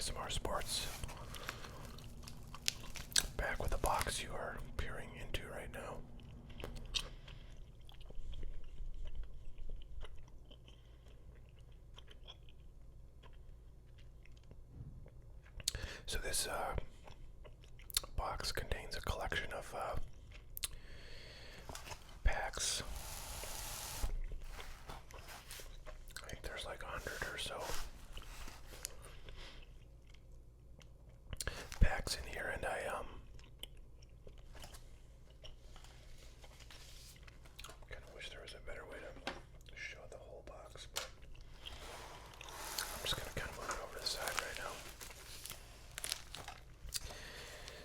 ASMR Sports. Back with the box you are peering into right now. So this box contains a collection of packs. I think there's like 100 or so packs in here, and I kind of wish there was a better way to show the whole box, but I'm just gonna kind of move it over to the side right now.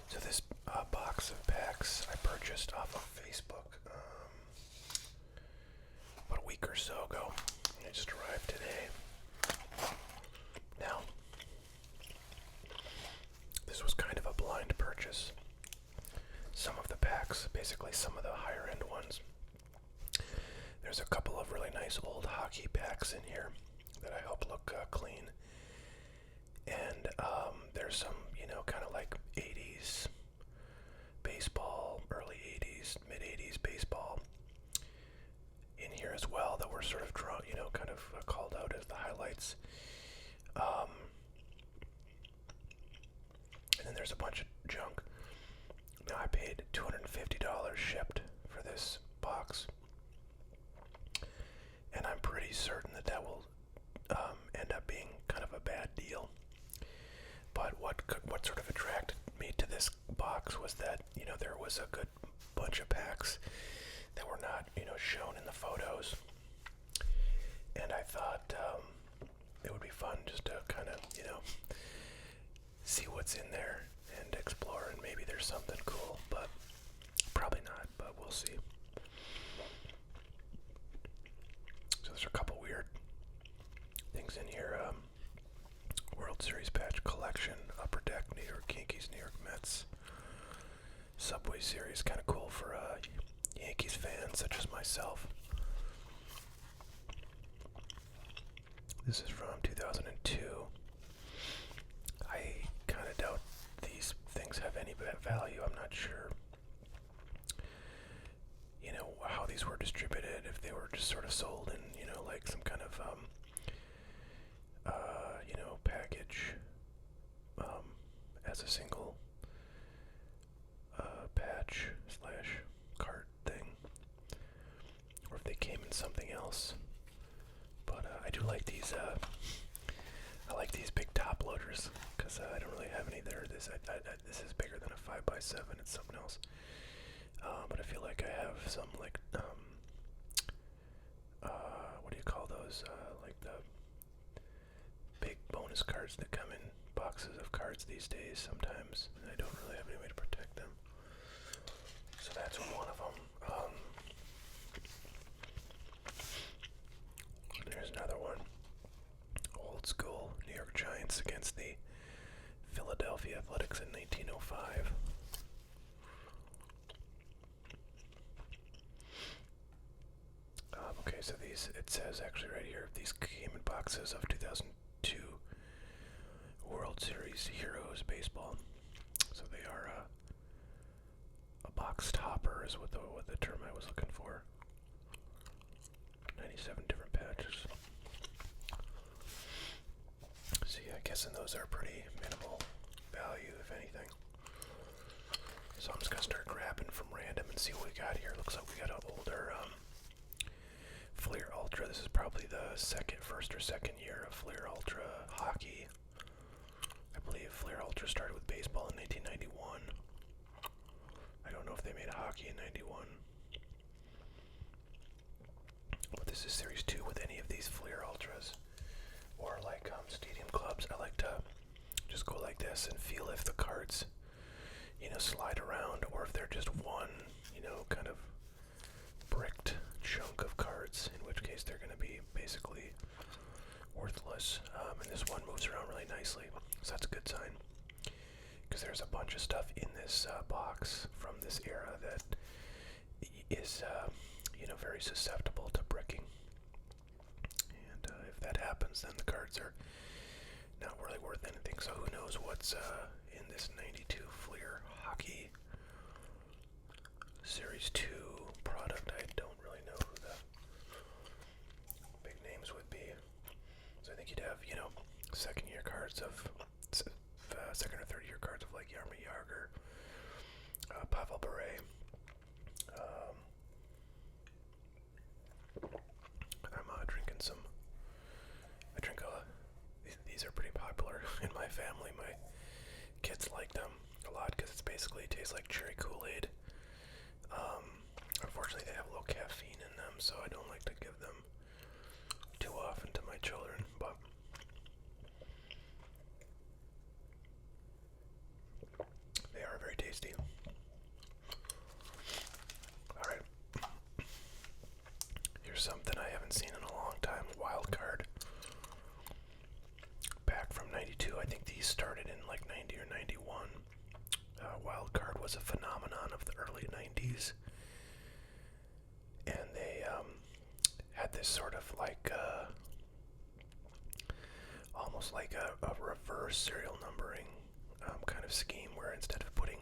So this box of packs I purchased off of Facebook about a week or so ago. It just arrived today. Now, this was kind of a blind purchase. Some of the packs, basically some of the higher end ones, there's a couple of really nice old hockey packs in here that I hope look clean. And there's some, kind of like 80s baseball, early 80s, mid 80s baseball in here as well that were sort of drawn, kind of called out as the highlights. And then there's a bunch of junk. Now I paid $250 shipped for this box, and I'm pretty certain that will end up being kind of a bad deal. But what sort of attracted me to this box was that there was a good bunch of packs that were not shown in the photos, and I thought it would be fun just to kind of see what's in there and explore, and maybe there's something cool, but probably not, but we'll see. So there's a couple weird things in here. World Series patch collection, Upper Deck, New York Yankees, New York Mets. Subway Series, kind of cool for Yankees fans such as myself. This is from 2002. I kind of doubt these things have any value. I'm not sure, how these were distributed, if they were just sort of sold in, like some kind of, package, as a single, patch / cart thing, or if they came in something else. But I do like these. I like these big top loaders because I don't really have any there. This is bigger than a 5x7. It's something else. But I feel like I have some like what do you call those? Like the big bonus cards that come in boxes of cards these days sometimes, and I don't really have any way to protect them. So that's one of them. There's another one. Old school New York Giants against the Philadelphia Athletics in 1905. Okay, so it says actually right here, these came in boxes of 2002 World Series Heroes Baseball. So they are a box topper is what the term I was looking for. 97 different patches. So yeah, I'm guessing those are pretty minimal value, if anything. So I'm just gonna start grabbing from random and see what we got here. Looks like we got an older Fleer Ultra. This is probably the first or second year of Fleer Ultra hockey. I believe Fleer Ultra started with baseball in 1991. I don't know if they made hockey in 91. But this is Series 2 with any of these Fleer Ultras. Or like Stadium Clubs. I like to just go like this and feel if the cards, slide around, or if they're just one, kind of bricked chunk of cards, in which case they're going to be basically worthless. And this one moves around really nicely, so that's a good sign. Because there's a bunch of stuff in this box from this era that is, very susceptible to bricking. And if that happens, then the cards are not really worth anything. So who knows what's in this 92 Fleer Hockey Series 2 product. I don't really know who the big names would be. So I think you'd have, second year cards of, second or third year cards of like Yarmir Yager, Pavel Bure. I'm drinking some. These are pretty popular in my family. My kids like them a lot because it's basically tastes like cherry Kool-Aid. Unfortunately, they have low caffeine in them, so I don't like to give them too often to my children. But they are very tasty. All right. Here's something I haven't seen in a long time. Wild card. Back from 92. I think these started in like 90 or 91. Wild card was a phenomenon of the early 90s. And they had this sort of like almost like a reverse serial numbering kind of scheme where instead of putting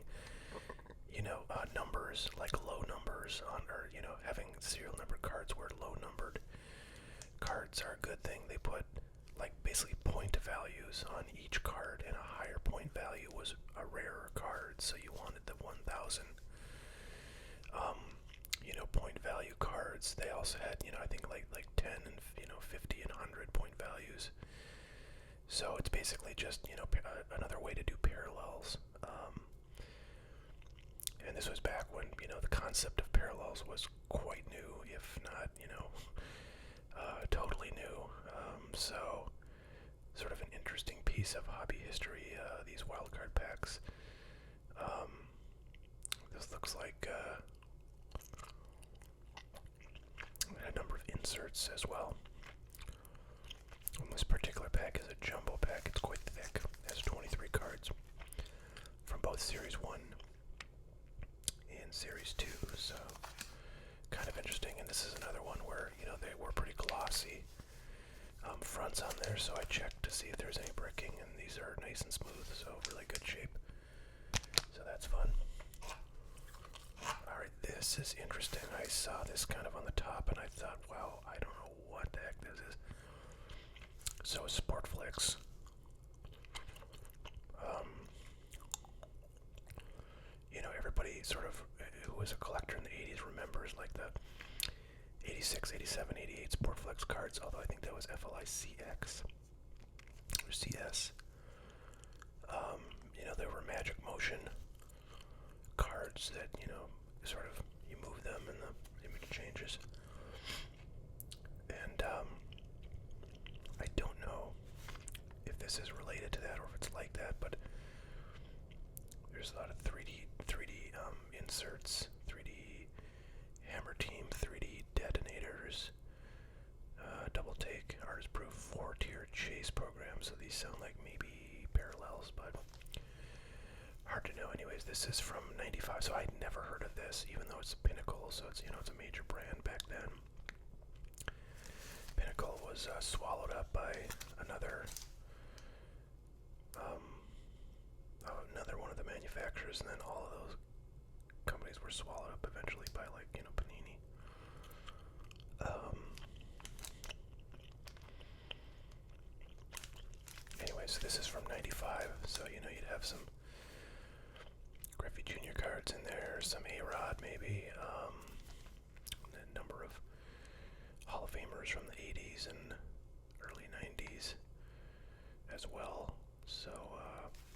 numbers like low numbers on, or having serial number cards where low numbered cards are a good thing, they put like basically point values on each card, and a higher point value was a rarer card. So you wanted the 1,000 point value cards. They also had I think like 10 and 50 and 100 point values. So it's basically just another way to do parallels. And this was back when the concept of parallels was quite new, if not totally new. So sort of an interesting piece of hobby history. These wildcard packs. This looks like a number of inserts as well. This particular pack is a jumbo pack. It's quite thick. It has 23 cards from both Series 1 and Series 2. So kind of interesting. And this is another one where they were pretty glossy fronts on there. So I checked to see if there's any bricking, and these are nice and smooth. So really good shape. So that's fun. Alright, this is interesting. I saw this kind of on the top and I thought, wow, I don't know what the heck this is. So Sportflix. Everybody sort of who was a collector in the 80s remembers like the 86, 87, 88 Sportflix cards, although I think that was FLICX or CS. There were Magic Motion cards that, sort of you move them and the image changes. And I don't know if this is related to that or if it's like that, but there's a lot of 3D inserts, 3D Hammer Team, 3D detonators, double take, artist proof, 4-tier chase program. So these sound like maybe parallels, but hard to know. Anyways, this is from 95, so I'd never heard of this, even though it's Pinnacle, so it's it's a major brand back then. Pinnacle was swallowed up by another one of the manufacturers, and then all of those companies were swallowed up eventually by Panini. Anyways, this is from 95, so you'd have some Griffey Jr. cards in there, some A-Rod maybe, a number of Hall of Famers from the 80s and early 90s as well. So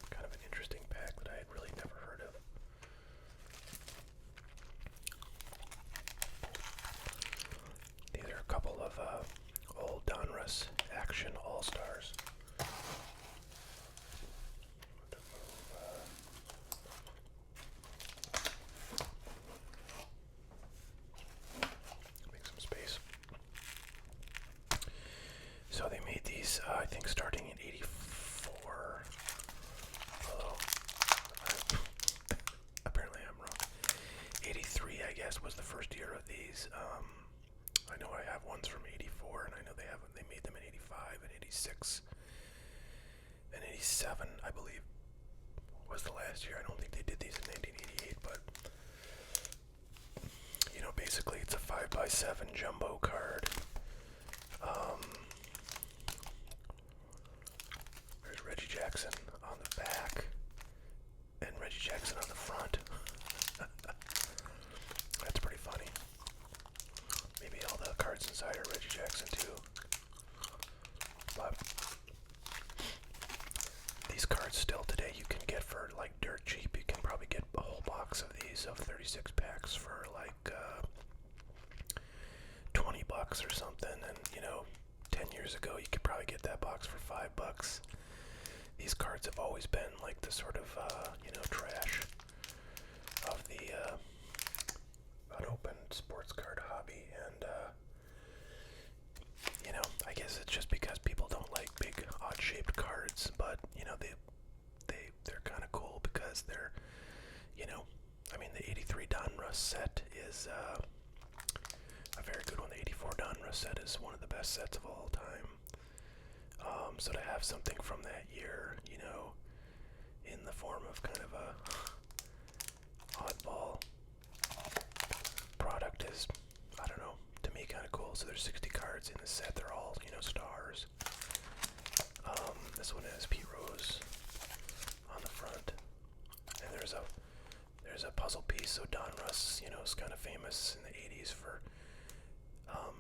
kind of an interesting pack that I had really never heard of. These are a couple of old Donruss Action All-Stars. Make some space. So they made these, I think, starting in 84. Although, apparently I'm wrong. 83, I guess, was the first year of these. I know I have ones from 84, and I know they made them in 85 and 86 and 87, I believe, was the last year. I don't think they did these in 1988, but basically it's a 5x7 jumbo card. There's Reggie Jackson on the back and Reggie Jackson on the front. That's pretty funny. Maybe all the cards inside are Reggie Jackson too. But these cards still today you can get for like dirt cheap. You can probably get a whole box of these of 36 packs for like $20 or something. And 10 years ago you could probably get that box for $5. These cards have always been like the sort of trash of the unopened sports card hobby, and I guess it's just because people don't like big odd-shaped cards, but they're kind of cool because they're the 83 Donruss set is a very good one. The 84 Donruss set is one of the best sets of all time. So to have something from that year, in the form of kind of a oddball product is, I don't know, to me kind of cool. So there's 60 cards in the set. They're all, stars. This one has Pete Rose on the front, and there's a puzzle piece. So Donruss, is kind of famous in the 80s for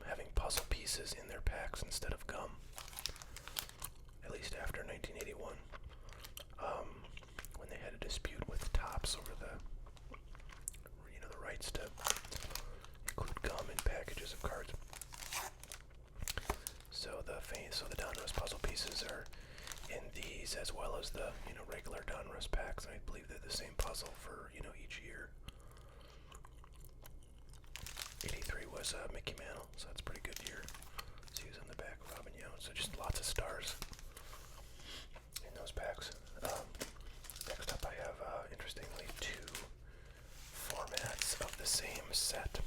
having puzzle pieces in their packs instead of gum. At least after 1981, when they had a dispute with Topps over the rights to include gum in packages of cards. So the Donruss puzzle pieces are in these, as well as the regular Donruss packs. I believe they're the same puzzle for each year. 83 was Mickey Mantle, so that's a pretty good year. So he was on the back, Robin Yount. So just lots of stars in those packs. Next up, I have interestingly two formats of the same set.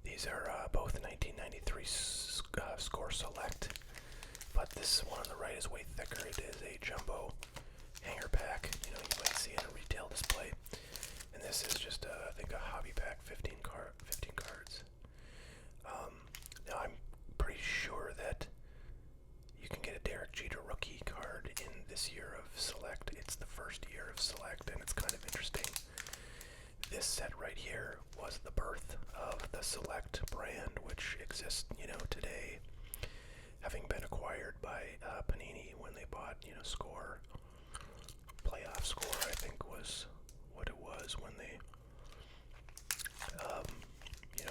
These are both 1993 Score Select, but this one on the right is way thicker. It is a jumbo hanger pack. You might see in a retail display. And this is just, I think, a hobby pack, 15 cards. Now, I'm pretty sure that you can get a Derek Jeter rookie card in this year of Select. It's the first year of Select, and it's kind of interesting. This set right here was the birth of the Select brand, which exists, today, having been acquired by Panini when they bought, Score. Playoff Score, I think, was what it was when they,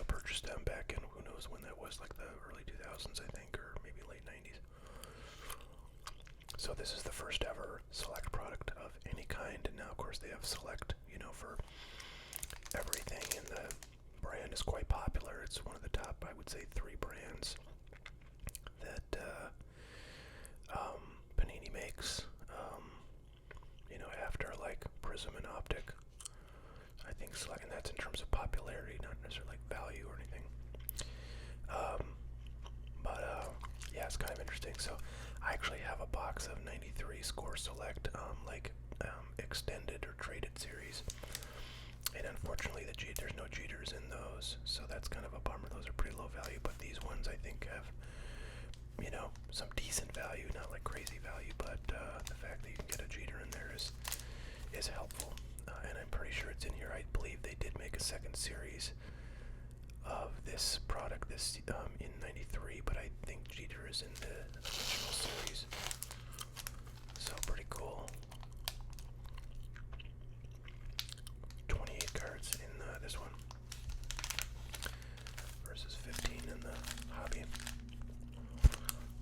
purchased them back in, who knows when that was, like the early 2000s, I think, or maybe late 90s. So this is the first ever Select product of any kind, and now, of course, they have Select, for everything, and the brand is quite popular. It's one of the top, I would say, 3 brands that Panini makes, after like Prism and Optic. I think Select, and that's in terms of popularity, not necessarily like value or anything. Yeah, it's kind of interesting. So I actually have a box of 93 Score Select, extended or traded series. And unfortunately, there's no Jeters in those, so that's kind of a bummer. Those are pretty low value, but these ones I think have, some decent value, not like crazy value, but the fact that you can get a Jeter in there is helpful. And I'm pretty sure it's in here. I believe they did make a second series of this product in 93, but I think Jeter is in the original series. So pretty cool. 28 cards in this one versus 15 in the hobby. I'm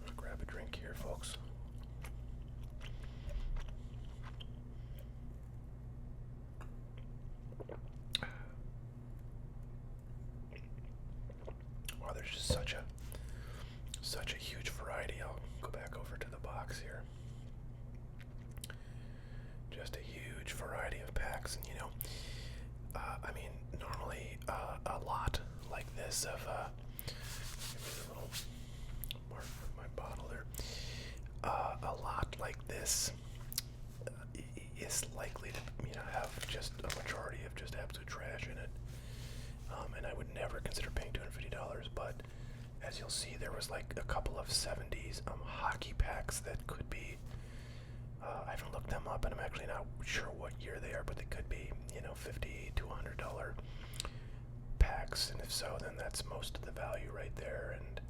gonna grab a drink here, folks. Wow, there's just such a huge variety. I'll go back over to the box here. Just a huge variety of packs, and normally a lot like this of give me a little mark with my bottle there. like this is likely to, have just a majority of just absolute trash in it. And I would never consider paying $250, but as you'll see, there was like a couple of 70s hockey packs that could be, I haven't looked them up, and I'm actually not sure what year they are, but they could be, $50 to $100 packs, and if so, then that's most of the value right there. And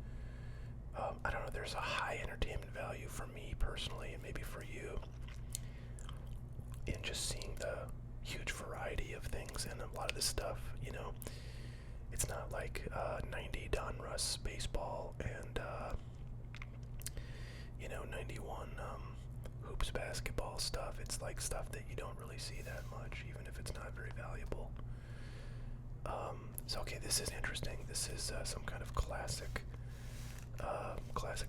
I don't know, there's a high entertainment value for me personally, and maybe for you, in just seeing the huge variety of things and a lot of this stuff. It's not like 90 Donruss baseball and 91 hoops basketball stuff. It's like stuff that you don't really see that much, even if it's not very valuable. So okay, this is interesting. This is some kind of classic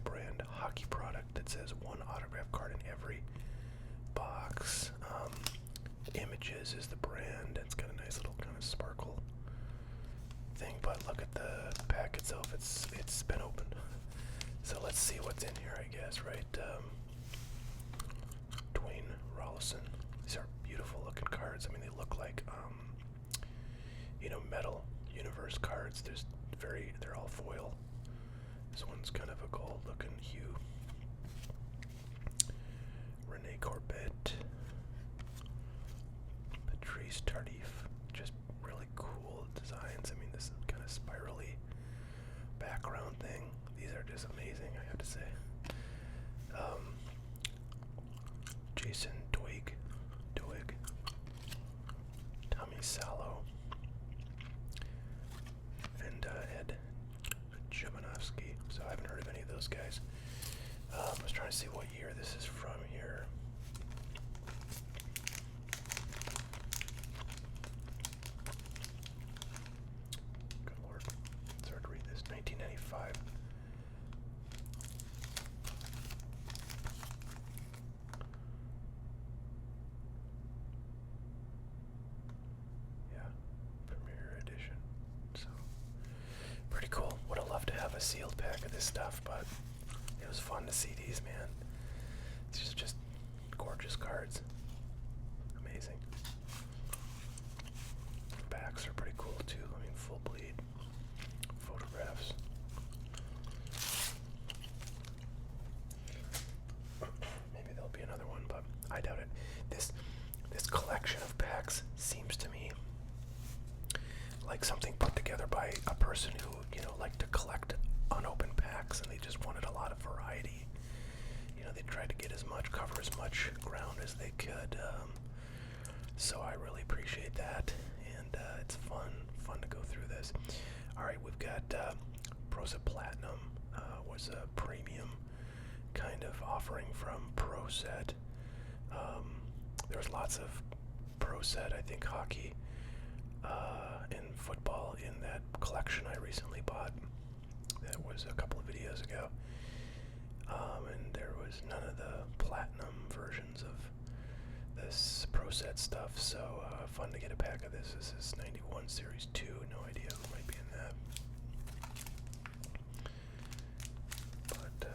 brand hockey product that says one autograph card in every box. Images is the brand. It's got a nice little kind of sparkle thing, but look at the pack itself. It's been opened. So let's see what's in here, I guess, right? Dwayne Rollison. These are beautiful looking cards. I mean, they look like metal universe cards. They're all foil. This one's kind of a gold looking hue. Rene Corbett, Patrice Tardif, just really cool designs. I mean, this kind of spirally background thing. These are just amazing, I have to say. Jason Doig, Tommy Salo, and Ed Jovanovski. So I haven't heard of any of those guys. I was trying to see what year this is from here. Good Lord, it's hard to read this. 1995. Yeah, premiere edition. So, pretty cool. Would have loved to have a sealed pack of this stuff, but it was fun to see these, man. It's just gorgeous cards. Amazing. Backs are pretty cool too. I mean, full bleed photographs. Maybe there'll be another one, but I doubt it. This collection of packs seems to me like something put together by a person who, liked to collect unopened packs, and they just wanted a lot of variety. They tried to get cover as much ground as they could. So I really appreciate that, and it's fun to go through this. All right, we've got Prosa Platinum was a premium kind of offering from ProSet. There's lots of ProSet, I think, hockey and football in that collection I recently bought. That was a couple of videos ago. And there was none of the platinum versions of this ProSet stuff, so fun to get a pack of this. This is 91 Series 2, no idea who might be in that. But,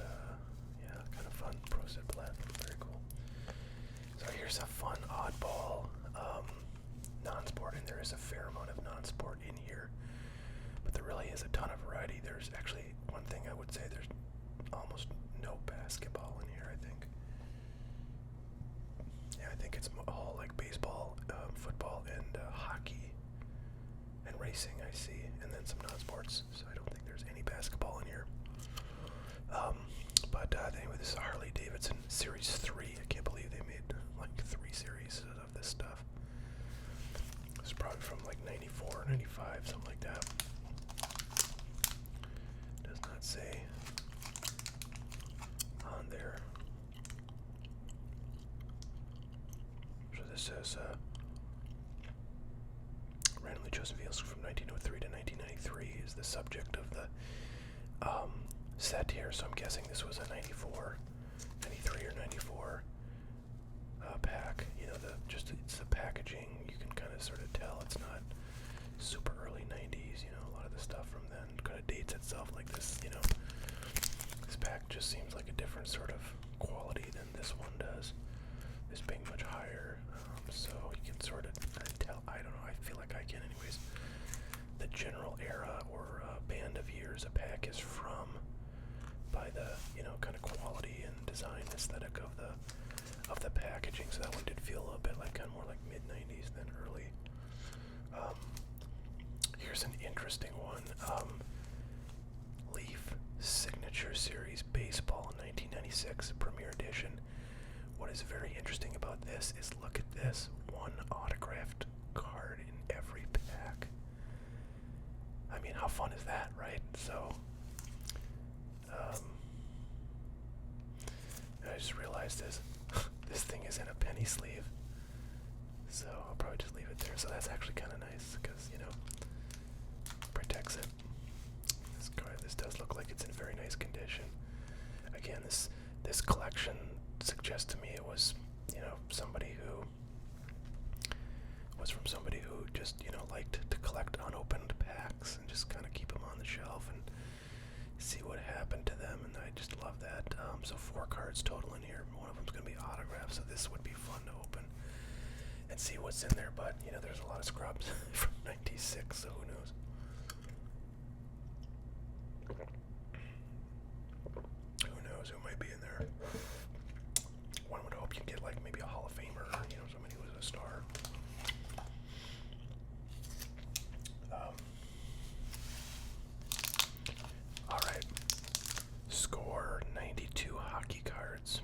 yeah, kind of fun. ProSet Platinum, very cool. So here's a fun oddball non-sport, and there is a fair amount of non-sport in here, but there really is a ton of variety. There's actually one thing I would say, there's almost no basketball in here, I think. Yeah, I think it's all like baseball, football, and hockey, and racing I see, and then some non-sports, so I don't think there's any basketball in here. But anyway, this is a Harley Davidson Series 3. I can't believe they made like 3 series of this stuff. It's probably from like 94, 95, something like that. Does not say on there. So this says randomly chosen vehicles from 1903 to 1993 is the subject of the set here, so I'm guessing this was a 94, 93 or 94 pack. It's the packaging, you can kind of sort of tell it's not super early 90s, a lot of the stuff from then kind of dates itself like this, this pack just seems like a different sort of quality than this one does. This being much higher, so you can sort of tell. I don't know. I feel like I can, anyways. The general era or band of years a pack is from, by the kind of quality and design aesthetic of the packaging. So that one did feel a little bit like kind of more like mid '90s than early. Here's an interesting one. Leaf Signature Series Baseball 1996 Premier Edition. What is very interesting about this is look at this. One autographed card in every pack. I mean, how fun is that, right? So, I just realized this thing is in a penny sleeve. So I'll probably just leave it there. So that's actually kind of nice because, protects it. This does look like it's in very nice condition. Again, this collection suggests to me it was, somebody who was from somebody who just, liked to collect unopened packs and just kind of keep them on the shelf and see what happened to them. And I just love that. So 4 cards total in here. One of them's going to be autographed, so this would be fun to open and see what's in there. But, there's a lot of scrubs from '96, so who knows? Who knows who might be in there? One would hope you get like maybe a Hall of Famer, or, somebody who was a star. All right, Score 92 hockey cards,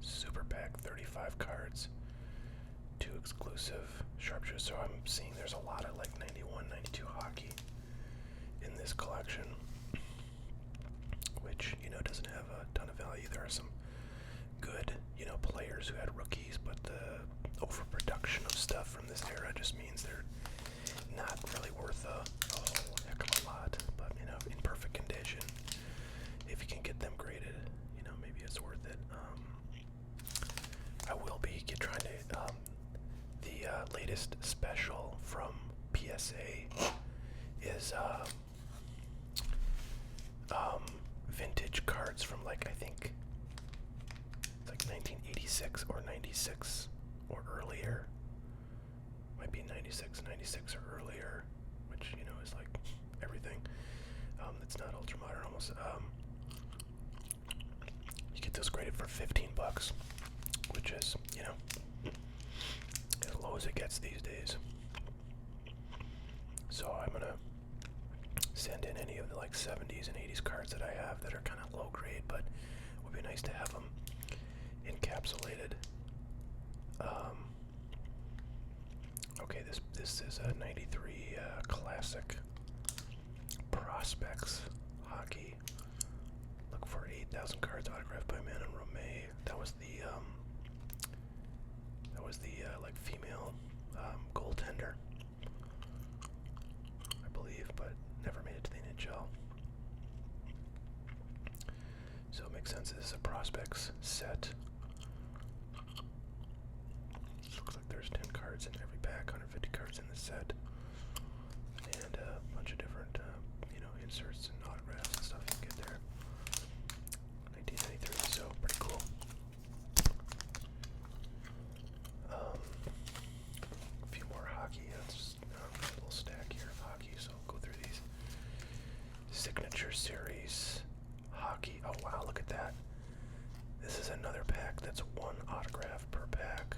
Super Pack 35 cards, 2 exclusive sharpshooters. So I'm seeing there's a lot of like 91, 92 hockey in this collection, which doesn't have a ton of value. There are some good players who had rookies, but the overproduction of stuff from this era just means they're not really worth a whole heck of a lot. But in perfect condition, if you can get them graded, maybe it's worth it. I will be trying to the latest special from PSA is vintage cards from I think it's like 1986 or 96 or earlier. Might be 96 or earlier, which is like everything. It's not ultra modern almost. You get this graded for $15, which is as low as it gets these days. So I'm gonna send in any of the 70s and 80s cards that I have that are kind of low grade, but it would be nice to have them encapsulated. Okay, this is a 93 classic Prospects hockey. Look for 8,000 cards autographed by Manon Romay. That was the female goaltender, I believe, but never made it to the NHL. So it makes sense. This is a Prospects set. Looks like there's 10 cards in every pack, 150 cards in the set, and a bunch of different, inserts and autographs and stuff you can get there. 1993, so pretty cool. A few more hockey. That's a little stack here of hockey, so I'll go through these. Signature Series hockey. Oh wow, look at that. This is another pack that's 1 autograph per pack.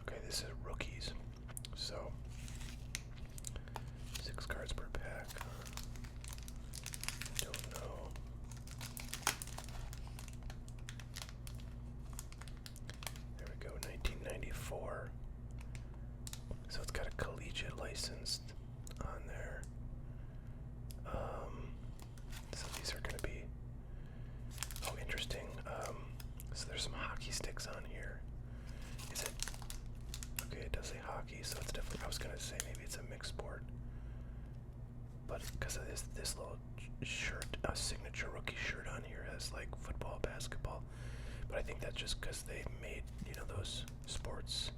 Okay, this is rookies. So 6 cards per pack. Don't know. There we go, 1994. So it's got a collegiate license on there. So these are going to be, oh, interesting. So there's some hockey sticks on here. Is it? Okay, it does say hockey, so it's definitely, I was going to say maybe it's a mixed sport. But because of this little shirt, a signature rookie shirt on here has like football, basketball. But I think that's just because they made, those sports,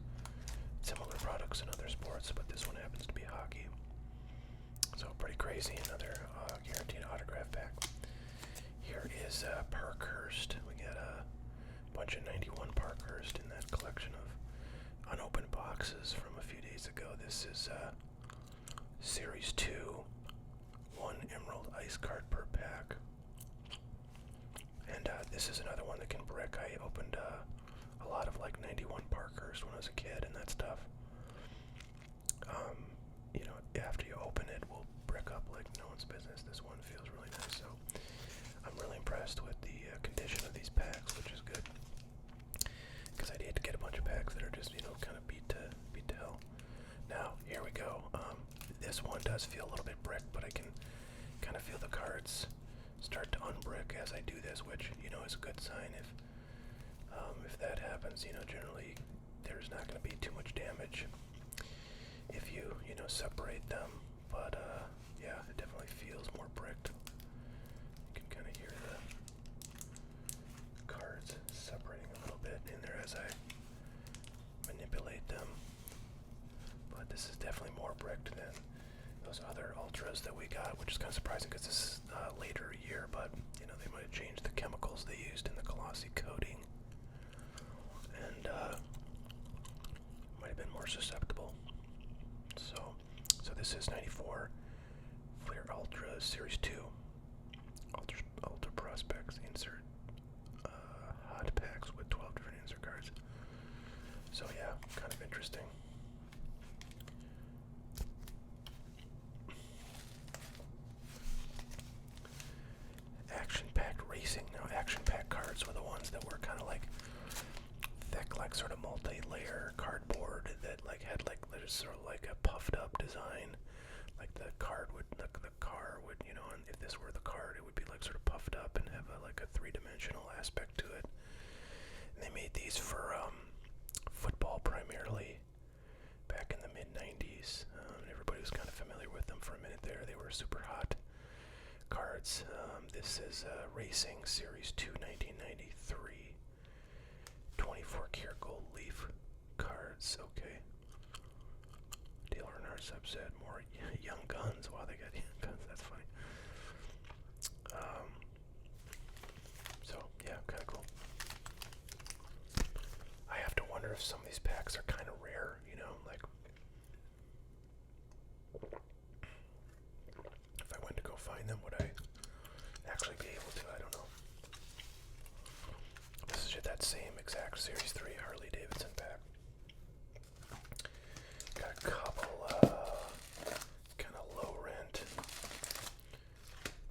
similar products in other sports, but this one happens to be hockey. So pretty crazy. Another guaranteed autograph pack. Here is Parkhurst. We got a bunch of 91 Parkhurst in that collection of unopened boxes from a few days ago. This is Series 2, 1 Emerald Ice card per pack. And this is another one that can brick. I opened a lot of like 91 Parkhurst when I was a kid and that stuff. You know, after you open it, will brick up like no one's business. This one feels really nice, so I'm really impressed with the condition of these packs, which is good. Because I'd hate to get a bunch of packs that are just, you know, kind of beat to hell. Now, here we go. This one does feel a little bit brick, but I can kind of feel the cards start to unbrick as I do this, which, you know, is a good sign. If that happens, you know, generally there's not going to be too much damage if you know, separate them. But yeah, it definitely feels more bricked. You can kind of hear the cards separating a little bit in there as I manipulate them. But this is definitely more bricked than those other ultras that we got, which is kind of surprising because this is later year, but you know, they might have changed the chemicals they used in the glossy coating and might have been more susceptible. So this is 94 Fleer Ultra Series 2 Ultra Prospects insert hot packs with 12 different insert cards. So yeah, kind of interesting. Action-packed racing. Now, action-packed cards were the ones that were kind of like thick, like sort of multi-layer cardboard that like had like just sort of like a puffed-up design. Like the car would, you know, and if this were the card, it would be like sort of puffed up and have like a three-dimensional aspect to it. And they made these for football primarily back in the mid-90s. Everybody was kind of familiar with them for a minute there. They were super hot cards. This is Racing Series 2 1993 24 karat gold leaf cards. Okay. Dale Earnhardt subset, more young guns. Wow, they got young guns. That's funny. So yeah, kind of cool. I have to wonder if some of these packs are kind of rare, you know, like if I went to go find them, would I actually be able to? I don't know. This is that same exact Series 3 Harley Davidson pack. Got a couple kind of low rent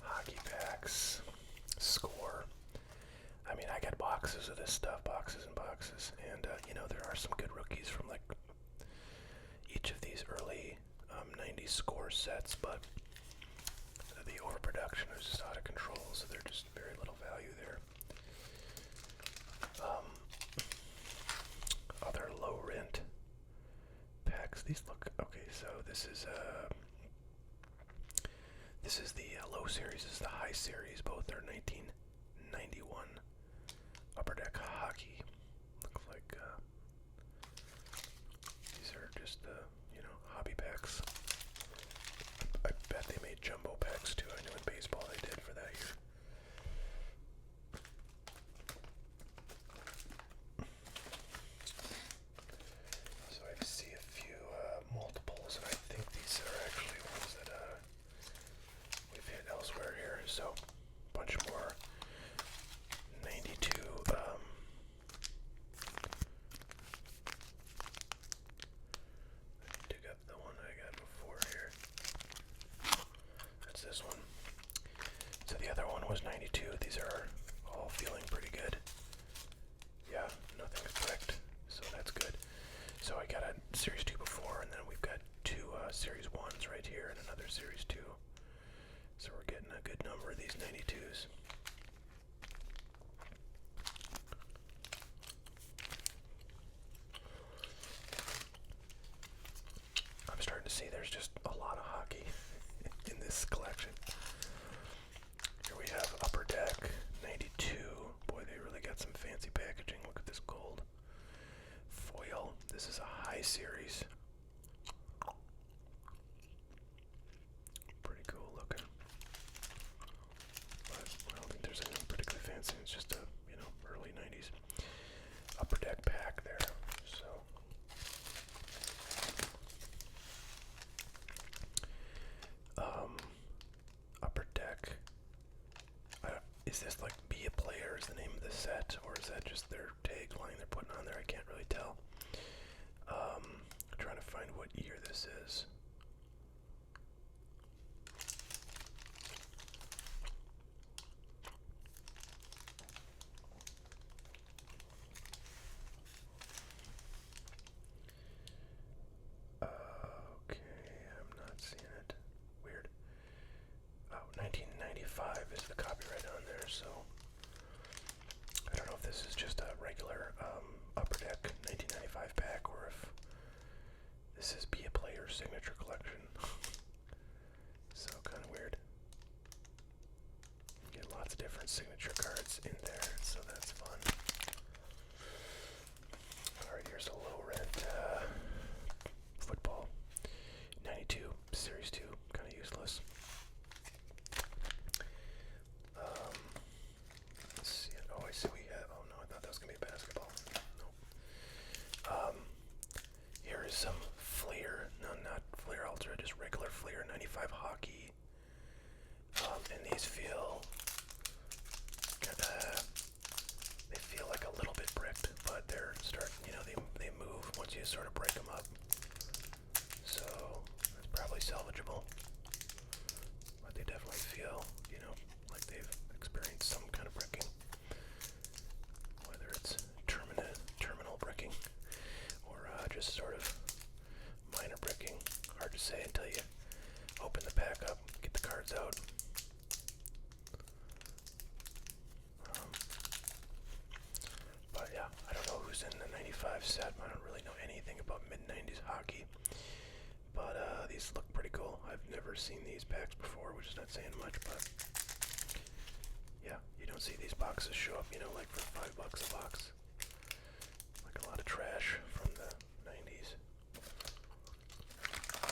hockey packs. Score. I mean, I got boxes of this stuff, boxes and boxes, and you know, there are some good rookies from like each of these early 90s score sets, but the overproduction is just out of control, so there's just very little value there. Other low rent packs. These look okay. So this is the low series. This is the high series. Both are 1991 Upper Deck hockey. Looks like these are just you know, hobby packs. I bet they made jumbo packs too. I know in baseball they did for that year. So I see a few multiples, and I think these are actually ones that we've hit elsewhere here. So a bunch more 92 dig up the one I got before here. That's this one. So the other one was 92. These are all feeling pretty good. Yeah, nothing's bricked, so that's good. So I got a Series 2 before, and then we've got two Series 1s right here and another Series 2. So we're getting a good number of these 92s. I'm starting to see there's just a lot of hockey in this collection. Here we have Upper Deck 92. Boy, they really got some fancy packaging. Look at this gold foil. This is a high series. just their tags lying there putting on there. I can't really tell. Trying to find what year this is. Okay, I'm not seeing it. Weird. Oh, 1995 is the copyright on there, so I don't know if this is just a regular Upper Deck 1995 pack or if this is Be a Player Signature Collection. So kind of weird. You get lots of different signature cards in there, so that's fun. Alright, here's a low rent football. 92, Series 2, kind of useless. Let's see. Oh, I see we have. Oh no, I thought that was gonna be basketball. Nope. Here is some Fleer. No, not Fleer Ultra, just regular Fleer 95 hockey. And these feel they feel like a little bit bricked, but they're starting. You know, they move once you sort of break them up. So that's probably salvageable. But they definitely feel, you know, like they've experienced some kind of bricking. Whether it's terminal bricking or just sort of minor bricking. Hard to say until you open the pack up, get the cards out. But yeah, I don't know who's in the 95 set. I don't really know anything about mid-90s hockey. But these look pretty cool. I've never seen these packs before, which is not saying much, but yeah, you don't see these boxes show up, you know, like for $5 a box. Like a lot of trash from the 90s.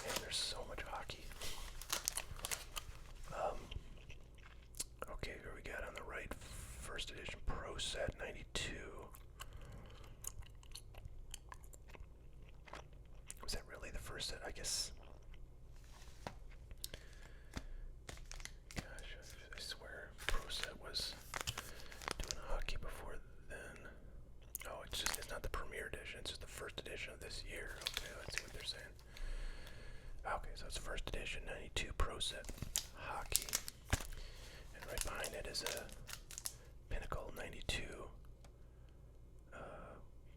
And there's so much hockey. Okay, here we got on the right, first edition Pro Set 92. Was that really the first set? I guess. Gosh, I swear Pro Set was doing hockey before then. Oh, it's not the premiere edition, it's just the first edition of this year. Okay, let's see what they're saying. Okay, so it's first edition 92 Pro Set hockey. And right behind it is a Pinnacle 92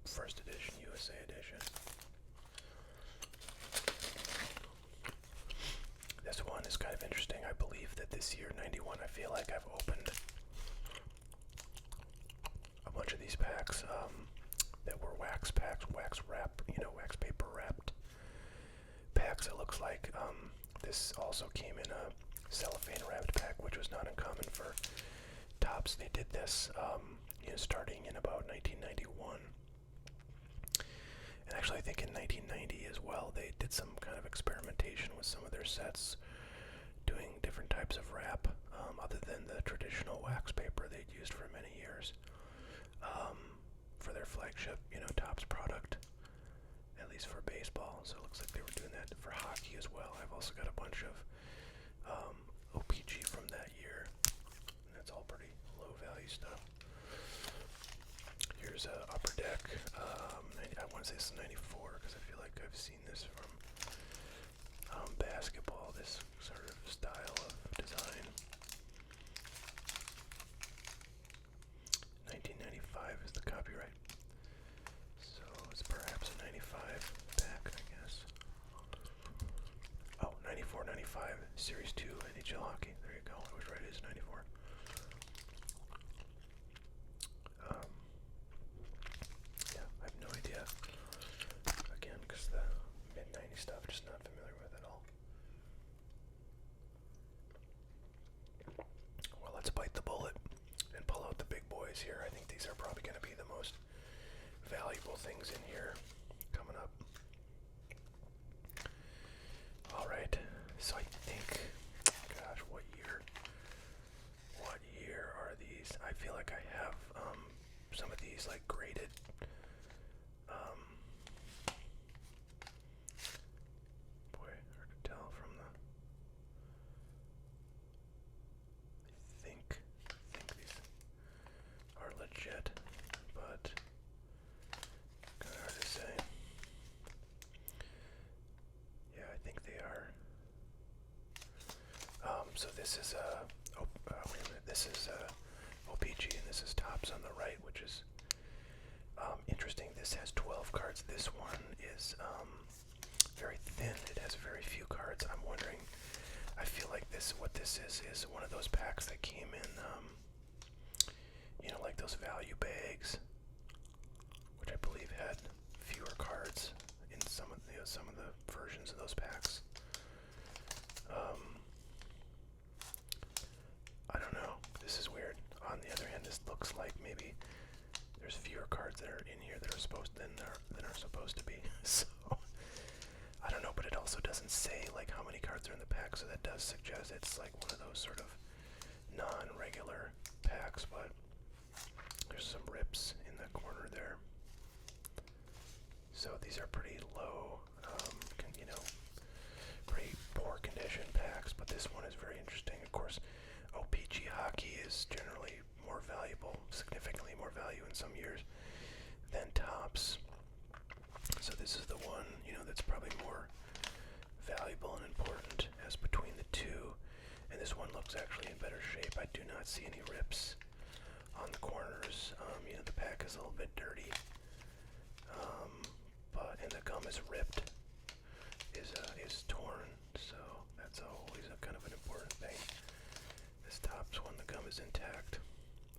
first edition USA edition. This one is kind of interesting. I believe that this year, 91, I feel like I've opened a bunch of these packs that were wax packs, wax wrap, you know, wax paper wrapped packs. It looks like this also came in a cellophane wrapped pack, which was not uncommon for Topps. They did this, you know, starting in about 1991. And actually, I think in 1990 as well, they did some kind of experimentation with some of their sets, doing different types of wrap, other than the traditional wax paper they'd used for many years, for their flagship, you know, Topps product, at least for baseball. So it looks like they were doing that for hockey as well. I've also got a bunch of OPG from that year, and that's all pretty low value stuff. Here's a Upper Deck. I want to say it's 94 because I feel like I've seen this from basketball, this sort of style of design. 1995 is the copyright. So it's perhaps a 95 pack, I guess. Oh, 94, 95, Series 2 NHL hockey. There you go. I was right, it is 94. Yeah, I have no idea. Again, because the mid-90s stuff, just not familiar with at all. Well, let's bite the bullet and pull out the big boys here. I think these are probably going to be the most valuable things in here coming up. Alright, so I think, gosh, what year are these? I feel like I have some of these like graded. Boy, hard to tell from the. I think these are legit, but this is wait a minute. This is OPG, and this is Topps on the right, which is interesting. This has 12 cards. This one is very thin. It has very few cards. I'm wondering. I feel like what this is one of those packs that came in, like those value bags, which I believe had fewer cards in some of the versions of those packs. I don't know. This is weird. On the other hand, this looks like maybe there's fewer cards that are in here that are than are supposed to be. So I don't know, but it also doesn't say like how many cards are in the pack, so that does suggest it's like one of those sort of non-regular packs. But there's some rips in the corner there. So these are pretty low, pretty poor condition packs, but this one is very interesting. Of course, OPG hockey is generally more valuable, significantly more value in some years than Topps. So this is the one, that's probably more valuable and important as between the two. And this one looks actually in better shape. I do not see any rips on the corners. The pack is a little bit dirty. And the gum is ripped, is torn, so that's always a kind of an important thing. This Topps one, the gum is intact,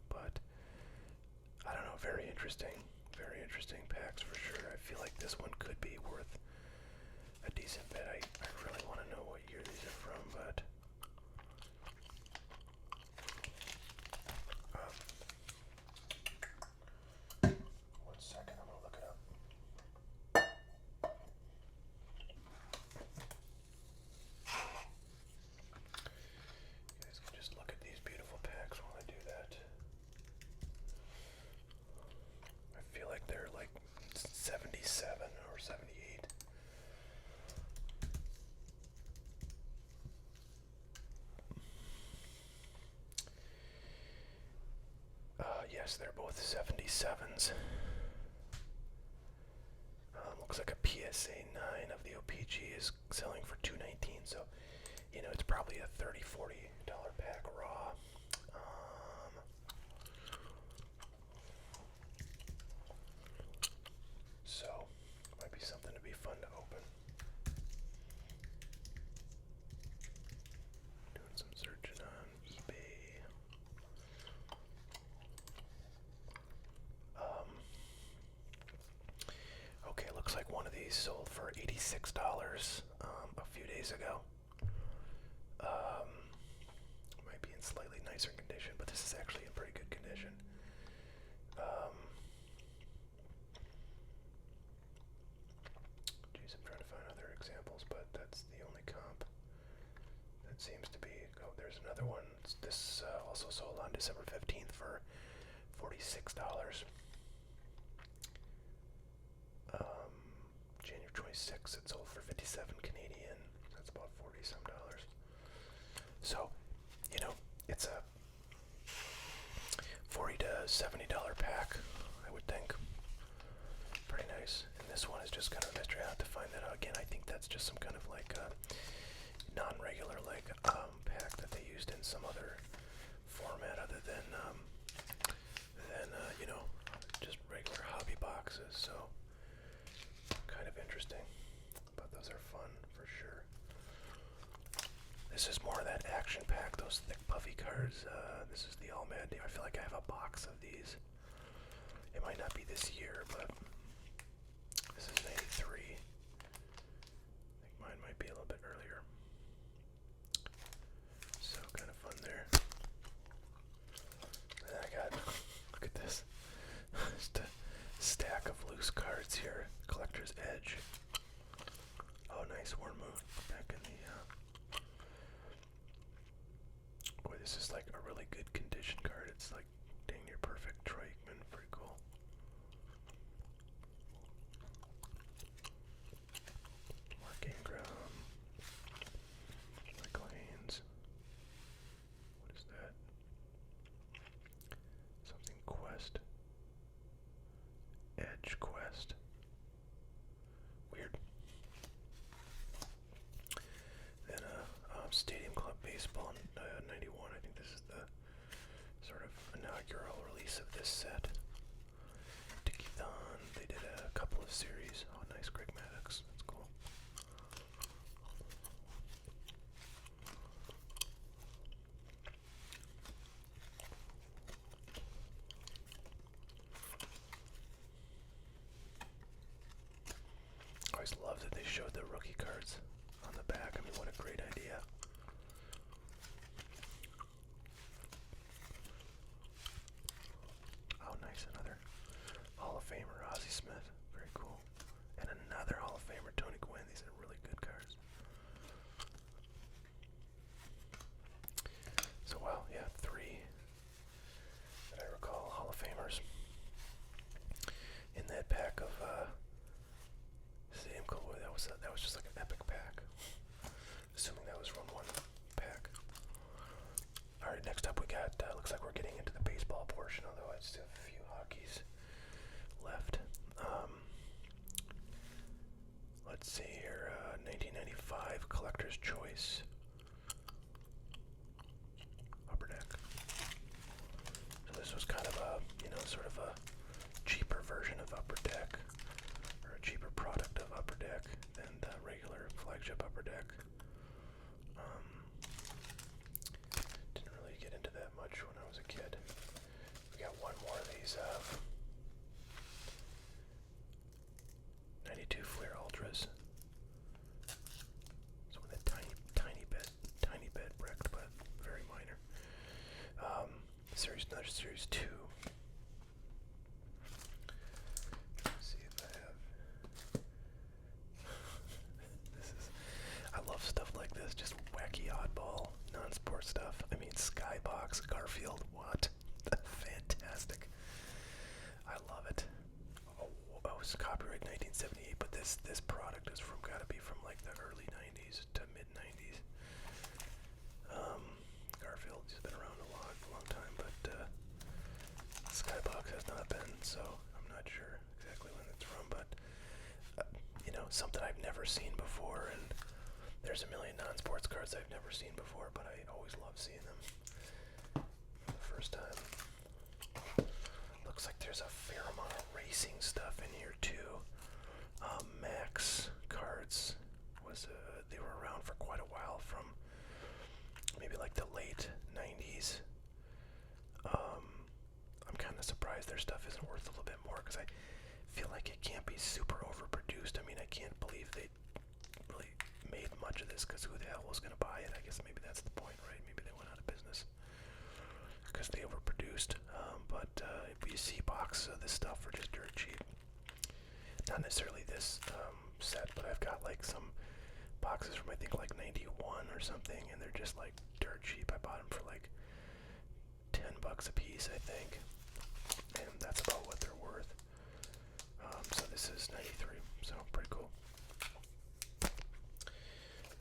but I don't know, very interesting packs for sure. I feel like this one could be worth a decent bet. I really want to know what year these are from, but one second, I'm gonna look it up. You guys can just look at these beautiful packs while I do that. I feel like they're like 77 or 78. Yes, they're both 77s. Looks like a PSA 9 of the OPG is selling for $219, so it's probably a $30-$40 pack raw. So might be something to be fun to open. Doing some searching on eBay. Okay, looks like one of these sold for $86 a few days ago. Might be in slightly nicer condition, but this is actually in pretty good condition. Geez, I'm trying to find other examples, but that's the only comp that seems to be. Oh, there's another one. This also sold on December 15th for $46. January 26th, it sold for 57 Canadian. That's about 40 some dollars. So, it's a $40 to $70 pack, I would think. Pretty nice. And this one is just kind of a mystery. I have to find that out again. I think that's just some kind of like non-regular pack that they used in some other format other than just regular hobby boxes. So kind of interesting, but those are fun for sure. This is more of that action pack, those thick puffy cards. This is the All-Mad. I feel like I have a box of these. It might not be this year, but this is 93. I think mine might be a little bit earlier. So kind of fun there. And I got, look at this. Just a stack of loose cards here. Collector's Edge. Oh, nice War Moon. Back in the, boy, this is like a really good condition card. It's like dang near perfect. Troy Aikman. Pretty cool. Mark Ingram. Michael Haynes. What is that? Something Quest. Edge Quest. Weird. Then Stadium Club Baseball series. Oh, nice Greg Maddux. That's cool. I always love that they showed the rookie cards on the back. I mean, what a great idea. Oh, nice. Another Hall of Famer, Ozzie Smith. Very cool. And another Hall of Famer, Tony Gwynn. These are really good cards. So, wow, yeah, 3 that I recall Hall of Famers in that pack of Stadium Club. That was just like an epic pack. Assuming that was run 1 pack. Alright, next up we got, looks like we're getting into the baseball portion, although I still have a few hockeys left. Let's see here, 1995 Collector's Choice. Upper Deck. So this was kind of a, sort of a cheaper version of Upper Deck, or a cheaper product of Upper Deck than the regular flagship Upper Deck. Didn't really get into that much when I was a kid. We got one more of these 92 Fleer Ultras. So with a tiny bit wrecked, but very minor. Another series 2. Let's see if I have. I love stuff like this, just wacky oddball, non-sport stuff. I mean, Skybox, Garfield, what? Fantastic. I love it. Oh, it's copyright 1978, but this product is gotta be from like the early 90s to mid 90s. Garfield's been around a long time, but Skybox has not been, so I'm not sure exactly when it's from, but something I've never seen before, and there's a million non-sports cards I've never seen before, but I always love seeing them for the first time. Looks like there's a fair amount of racing stuff in here too. Max cards they were around for quite a while, from maybe like the late 90s. I'm kind of surprised their stuff isn't worth a little bit more, because I feel like it can't be super overproduced. I mean, I can't believe they really made much of this, because who the hell was going to buy it? I guess maybe that's the point, right? Maybe they went out of business because they overproduced. But you see boxes of this stuff for just dirt cheap. Not necessarily this set, but I've got like some boxes from I think like 91 or something, and they're just like dirt cheap. I bought them for like $10 a piece, I think, and that's about what they're worth. So this is 93, so pretty cool.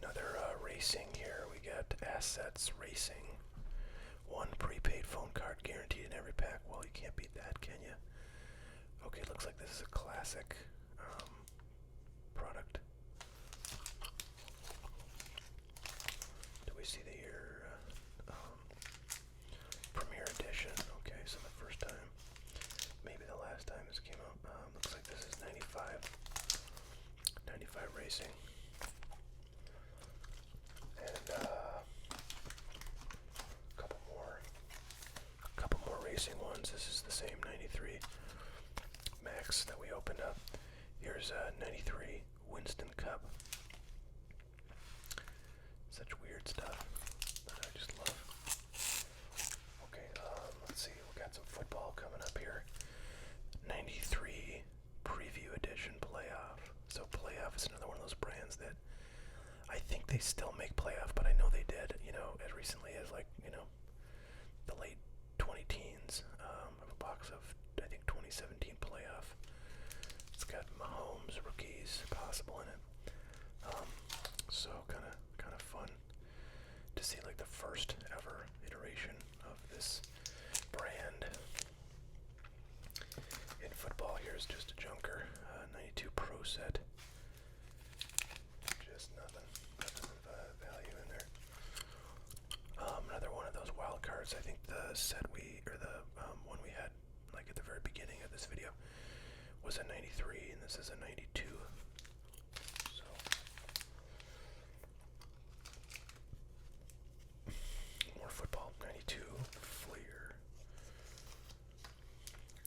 Another racing here. We got Assets Racing. 1 prepaid phone card guaranteed in every pack. Well, you can't beat that, can you? Okay, looks like this is a classic product. Do we see the year? Premier Edition. Okay, so the first time, maybe the last time this came out. Looks like this is 95 Racing. And couple more racing ones. This is the same 93 Max that we opened up. Here's 93 Winston Cup. Such weird stuff that I just love. Okay, let's see. We got some football coming up here. 93 Preview Edition Playoff. So Playoff is another one of those brands that I think they still make Playoff, but I know they did, as recently as like, the late 2010s. I have a box of, I think, 2017 Playoff. It's got Mahomes rookies possible in it. So kind of fun to see like the first ever iteration of this brand in football. Here's just a junker, 92 Pro set. Just nothing of value in there. Another one of those wild cards. I think the set one we had like at the very beginning of this video was a 93, and this is a 92. So more football. 92 Fleer.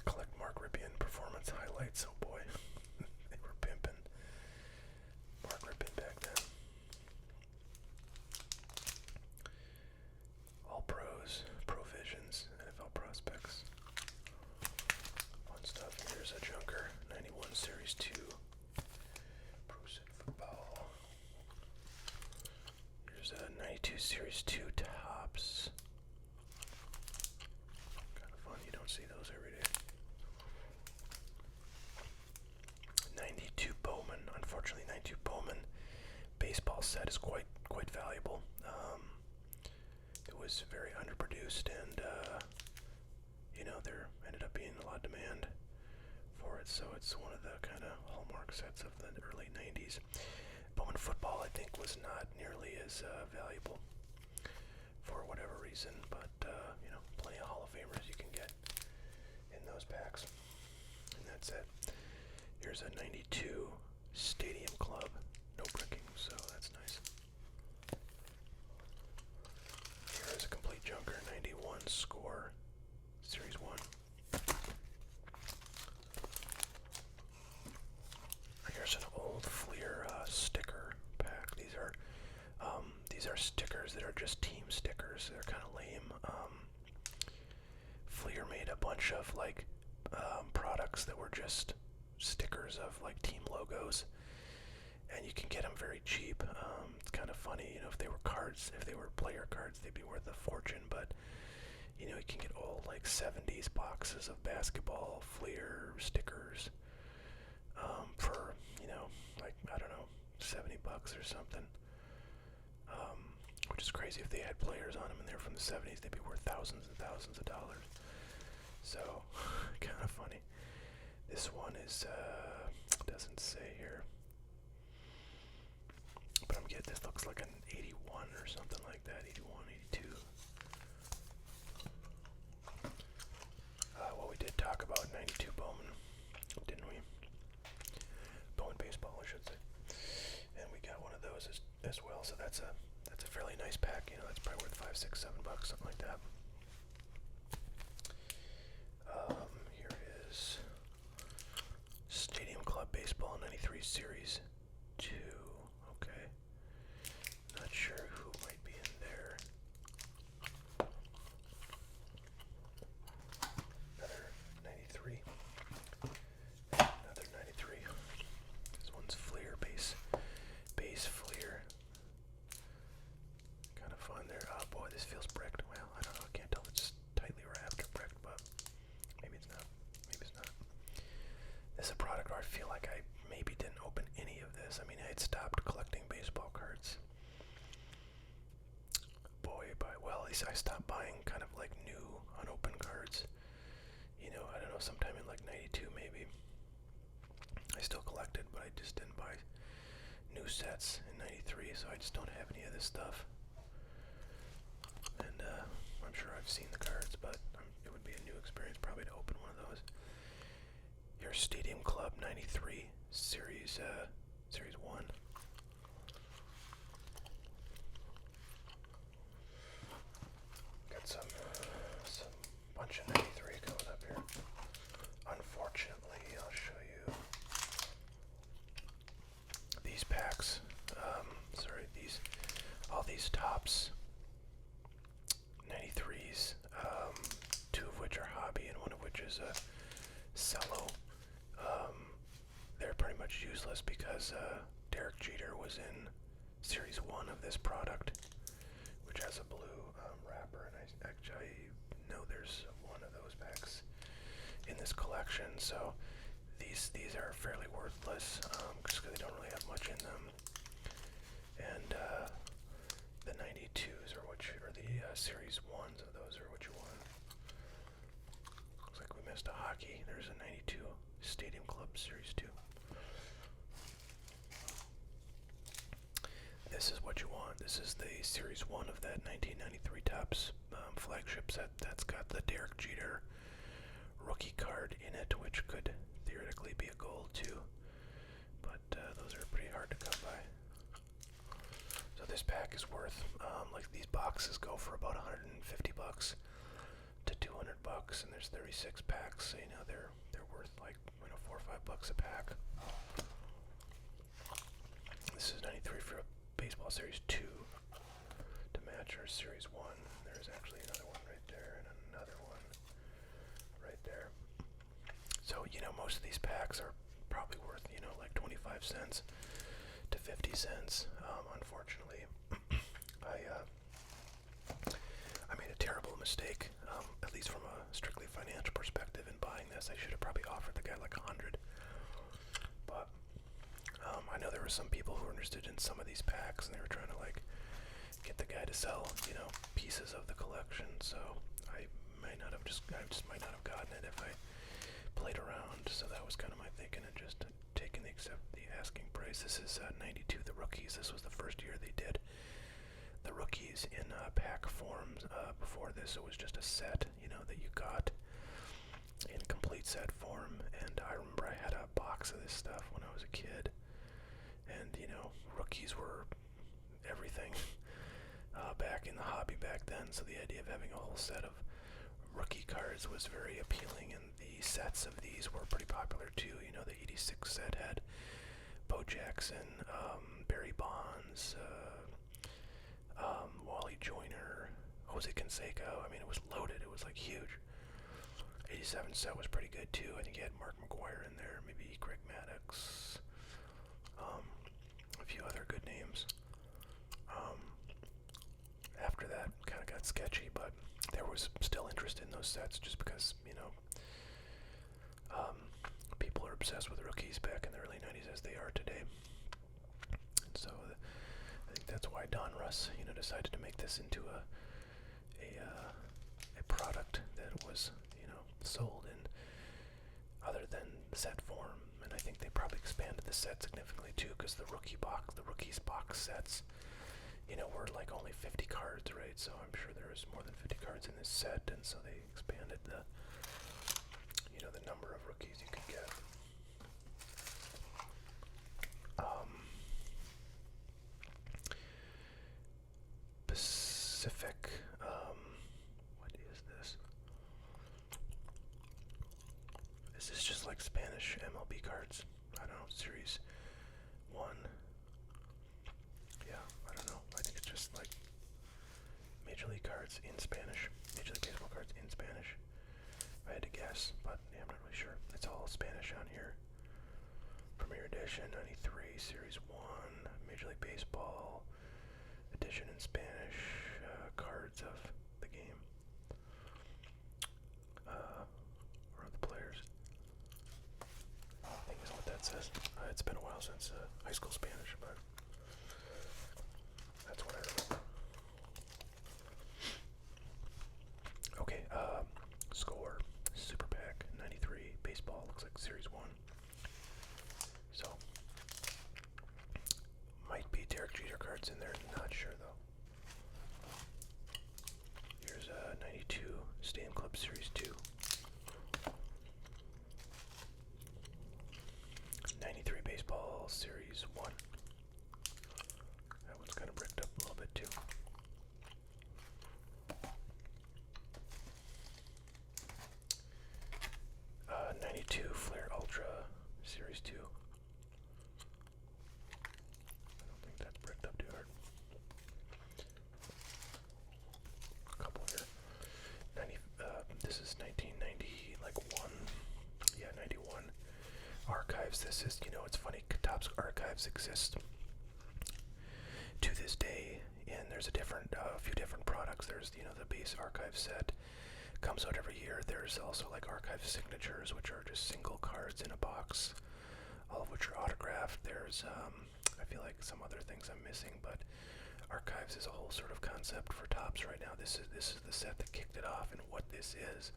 Collect Mark Ripien performance highlights. Oh boy, they were pimping Mark Ripien back then. All pros, provisions, NFL prospects. Fun stuff. Here's a junker, 91 Series 2. Pro Set Football. Here's a 92 Series 2 Tops. Kind of fun, you don't see those every day. 92 Bowman. Unfortunately, 92 Bowman baseball set is quite valuable. It was very underproduced, and there ended up being a lot of demand for it. So it's one of the kind of hallmark sets of the early 90s. Bowman football, I think, was not nearly as valuable for whatever reason, but plenty of Hall of Famers you can get in those packs. And that's it. Here's a 92 Stadium Club, no bricking, so that's nice. Here is a complete junker, 91 Score, Series 1. Here's an old Fleer sticker pack. These are stickers that are just team stickers. They're kind of lame. Fleer made a bunch of products that were just stickers of team logos, and you can get them very cheap. It's kind of funny, if they were cards, if they were player cards, they'd be worth a fortune, but you can get old 70s boxes of basketball Fleer stickers for I don't know, $70 or something, which is crazy. If they had players on them and they're from the 70s, they'd be worth thousands and thousands of dollars. So kind of funny. This one is doesn't say here, but this looks like an 81 or something like that. 81, 82. Well, we did talk about 92 Bowman, didn't we? Bowman baseball, I should say. And we got one of those as well. So that's a fairly nice pack. That's probably worth $5, $6, $7, something like that. Here is Stadium Club Baseball 93 Series 2. Okay. Not sure who might be in there. Another 93. Another 93. This one's Fleer, base Fleer. Kind of fun there. Oh boy, this feels bricked. Well, I don't know. I can't tell if it's tightly wrapped or bricked, but maybe it's not. Maybe it's not. This is a product where I feel like I maybe didn't open any of this. I mean, I had stopped collecting baseball cards. Well, at least I stopped buying kind of new unopened cards. I don't know, sometime in 92 maybe. I still collected, but I just didn't buy new sets in 93, so I just don't have any of this stuff. And I'm sure I've seen the cards, but it would be a new experience probably to open one of those. Here's Stadium Club 93 Series 1. Got some bunch of 93 coming up here. Unfortunately, I'll show you these packs. All these tops 93s, two of which are hobby and one of which is a cello. They're pretty much useless because Derek Jeter was in Series 1 of this product, which has a blue wrapper, and I know there's one of those packs in this collection, so these are fairly worthless, just because they don't really have much in them. And the 92s or the Series 1s of those are what you want. Looks like we missed a hockey. There's a 92 Stadium Club Series 2. This is what you want. This is the Series 1 of that 1993 Topps flagship set. That's got the Derek Jeter rookie card in it, which could theoretically be a gold too. is worth. Like these boxes go for about $150 to $200, and there's 36 packs, so they're worth like $4 or $5 a pack. This is 93 for Baseball Series 2 to match our Series 1. There's actually another one right there and another one right there. So, most of these packs are probably worth, like 25 cents to 50 cents. Unfortunately, I made a terrible mistake, at least from a strictly financial perspective in buying this. I should have probably offered the guy like 100. But I know there were some people who were interested in some of these packs, and they were trying to like get the guy to sell, pieces of the collection. So I just might not have gotten it if I played around. So that was kind of my thinking, and just taking the asking price. This is 92, the rookies. This was the first year they did the rookies in pack forms. Before this, it was just a set, that you got in complete set form. And I remember I had a box of this stuff when I was a kid, and rookies were everything back in the hobby back then. So the idea of having a whole set of rookie cards was very appealing, and the sets of these were pretty popular too. The 86 set had Bo Jackson, Barry Bonds, Wally Joyner, Jose Canseco. I mean, it was loaded. It was like huge. 87 set was pretty good too. I think you had Mark McGwire in there, maybe Greg Maddux, a few other good names. After that, kind of got sketchy, but there was still interest in those sets just because, people are obsessed with rookies back in the early 90s as they are today. And so I think that's why Don Russ, decided to make this into a product that was, sold in other than set form. And I think they probably expanded the set significantly too, because the rookies box sets, were like only 50 cards, right? So I'm sure there was more than 50 cards in this set, and so they expanded the number of rookies you could get. Pacific, what is this? Is this just like Spanish MLB cards? I don't know, Series 1. Yeah, I don't know. I think it's just like Major League cards in Spanish. Major League Baseball cards in Spanish. If I had to guess, but yeah, I'm not really sure. It's all Spanish on here. Premier Edition, 93, Series 1, Major League Baseball, edition in Spanish, cards of the game. Where are the players? I think is what that says. It's been a while since high school Spanish, but that's what I remember. Okay, score, Super Pack, 93, baseball, looks like Series 1. So, might be Derek Jeter cards in there, not sure though. Here's 92, Stadium Club Series 2. 93 baseball Series 1. That one's kind of bricked up a little bit too. 92 Flair Ultra Series 2. I don't think that's bricked up too hard. A couple here. 90. This is 1990, like 1. Yeah, 91. Archives. This is, it's funny. Topps Archives exist to this day, and there's a few different products. There's, the base archive set comes out every year. There's also like archive signatures, which are just single cards in a box, all of which are autographed. There's, I feel like some other things I'm missing, but archives is a whole sort of concept for Topps right now. This is the set that kicked it off, and what this is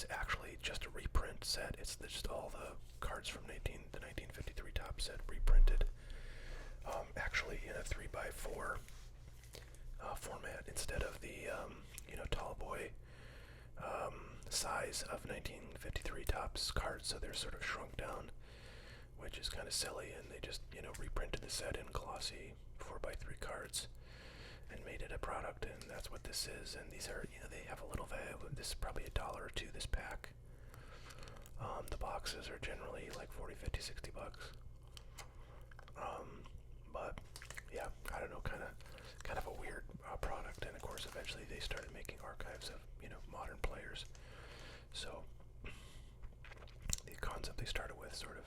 actually just a reprint set. It's just all the cards from the 1953 Topps set reprinted, actually in a 3x4 format instead of the tall boy size of 1953 Topps cards. So they're sort of shrunk down, which is kind of silly, and they just reprinted the set in glossy 4x3 cards. and made it a product, and that's what this is. And these are, they have a little value. This is probably $1 or $2 this pack. The boxes are generally like 40, 50, 60 bucks. But yeah, I don't know, kind of a weird product. And of course, eventually they started making archives of modern players. So the concept they started with sort of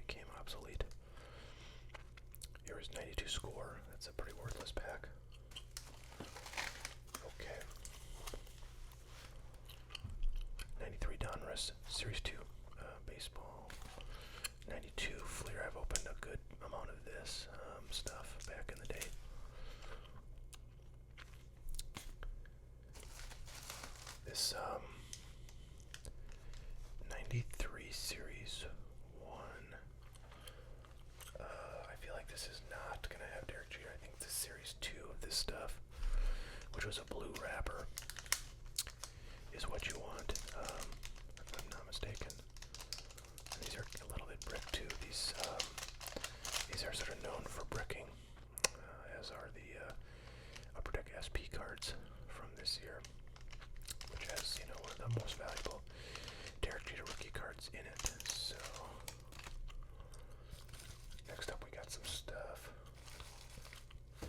became obsolete. Here is 92 score. That's a pretty worthless pack. Okay. 93 Donruss, Series 2 baseball. 92 Fleer. I've opened a good amount of this stuff back in the day. This 93 Series 1. I feel like this is not going to have Derek Jeter. I think this is Series 2 of this stuff, which was a blue wrapper, is what you want, if I'm not mistaken. These are a little bit brick too. These are sort of known for bricking, as are the Upper Deck SP cards from this year, which has one of the most valuable Derek Jeter rookie cards in it. So next up, we got some stuff from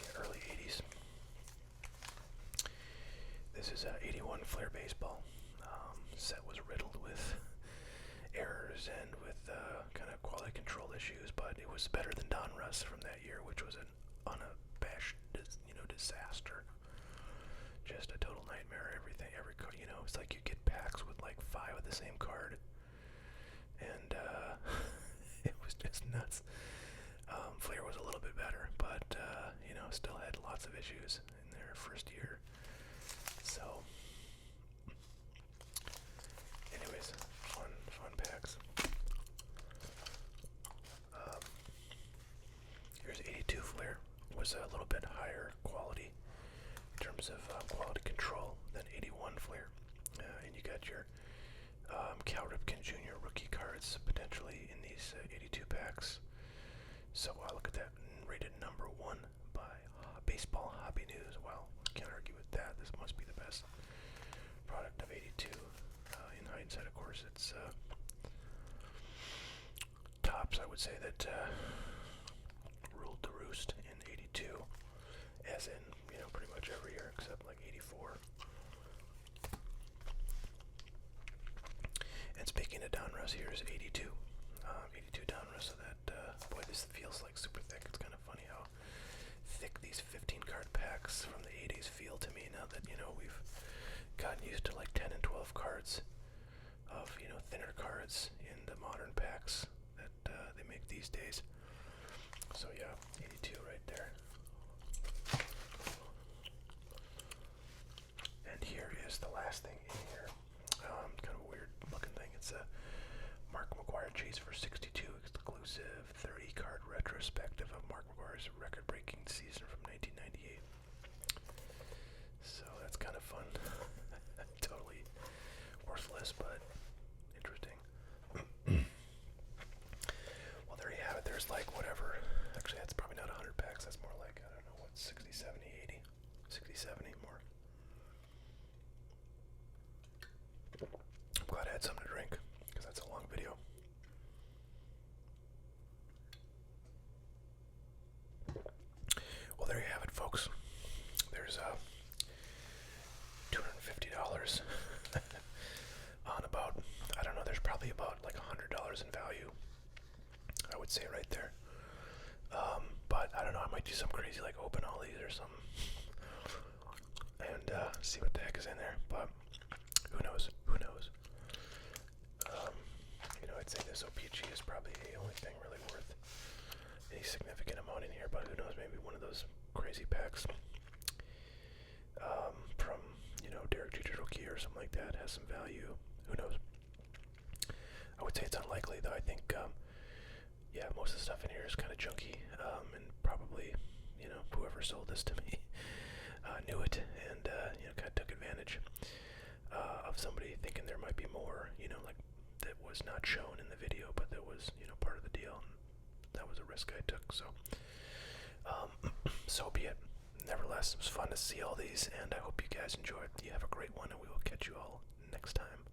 the early 80s. This is 81 Flair baseball. Set was riddled with errors and with kind of quality control issues, but it was better than Donruss from that year, which was an unabashed, disaster. Just a total nightmare. Everything, it's like you get packs with like 5 of the same card, and it was just nuts. Flair was a little bit better, but still had lots of issues in their first year. So, anyways, fun packs. Here's 82 Flair. Was a little bit higher quality in terms of quality control than 81 Flair. And you got your Cal Ripken Jr. rookie cards potentially in these 82 packs. So look at that, rated number 1 by Baseball Hobby News. Well, can't argue with that. This must be the best product of 82. In hindsight, of course, it's tops. I would say that ruled the roost in 82, as in pretty much every year except like 84. And speaking of Donruss, here's 82. 82 Donruss. So that boy, this feels like super thick. It's kind of funny how thick these 15 card packs from the 80s feel to me now that we've gotten used to like 10 and 12 cards of thinner cards in the modern packs that they make these days. So yeah, 82 right there. And here is the last thing in here. Kind of a weird looking thing. It's a Mark McGwire Chase for 62 exclusive 30 card retrospective of Mark McGwire's record-breaking season from 1998. So that's kind of fun. Totally worthless, but interesting. Well, there you have it. There's like whatever. Actually, that's probably not 100 packs. That's more like, I don't know, what, 60, 70, 80? 60, 70 more. I'm glad I had something to drink, because that's a long video. Well, there you have it, folks. There's $250 on about, I don't know, there's probably about like $100 in value, I would say right there. But I don't know, I might do some crazy like open all these or something and see what the heck is in there, but who knows. I'd say this OPG is probably the only thing really worth any significant amount in here, but who knows, maybe one of those crazy packs from Derek Jeter rookie or something like that has some value. Who knows? I would say it's unlikely, though. I think most of the stuff in here is kind of junky, and probably whoever sold this to me knew it and kind of took advantage of somebody thinking there might be more, like that was not shown in the video, but that was part of the deal. And that was a risk I took. So So be it. Nevertheless, it was fun to see all these, and I hope you guys enjoyed. You have a great one, and we will catch you all next time.